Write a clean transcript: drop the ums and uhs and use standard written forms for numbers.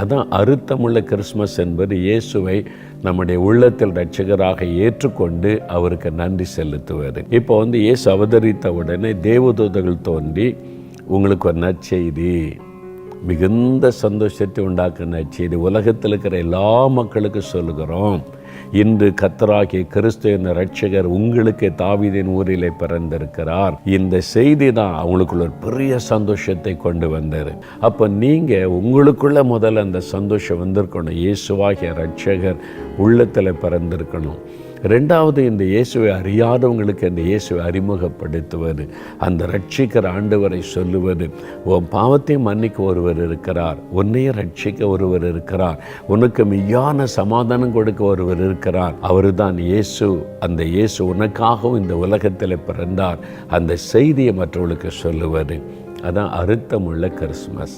அதான் அர்த்தமுள்ள கிறிஸ்மஸ் என்பது இயேசுவை நம்முடைய உள்ளத்தில் இரட்சகராக ஏற்றுக்கொண்டு அவருக்கு நன்றி செலுத்துவது. இப்போ இயேசு அவதரித்த உடனே தேவதூதர்கள் தோன்றி உங்களுக்கு ஒரு நற்செய்தி, மிகுந்த சந்தோஷத்தை உண்டாக்குற நற்செய்தி உலகத்தில் இருக்கிற எல்லா மக்களுக்கும் சொல்லுகிறோம். இன்று கர்த்தராகிய கிறிஸ்து என்ற இரட்சகர் உங்களுக்கு தாவீதின் ஊரிலே பிறந்திருக்கிறார். இந்த செய்தி தான் அவங்களுக்குள்ள ஒரு பெரிய சந்தோஷத்தை கொண்டு வந்தார். அப்போ நீங்கள் உங்களுக்குள்ள முதல்ல அந்த சந்தோஷம் வந்திருக்கணும். இயேசுவாகிய இரட்சகர் உள்ளத்தில் பிறந்திருக்கணும். ரெண்டாவது, இந்த இயேசுவை அறியாதவங்களுக்கு இந்த இயேசுவை அறிமுகப்படுத்துவது, அந்த ரட்சிக்கிற ஆண்டவரை சொல்லுவது. உன் பாவத்தையும் மன்னிக்க ஒருவர் இருக்கிறார், உன்னையும் ரட்சிக்க ஒருவர் இருக்கிறார், உனக்கு மெய்யான சமாதானம் கொடுக்க ஒருவர் இருக்கிறார், அவர் தான் இயேசு. அந்த இயேசு உனக்காகவும் இந்த உலகத்தில் பிறந்தார். அந்த செய்தியை மற்றவர்களுக்கு சொல்லுவது. அதான் அர்த்தமுள்ள கிறிஸ்மஸ்.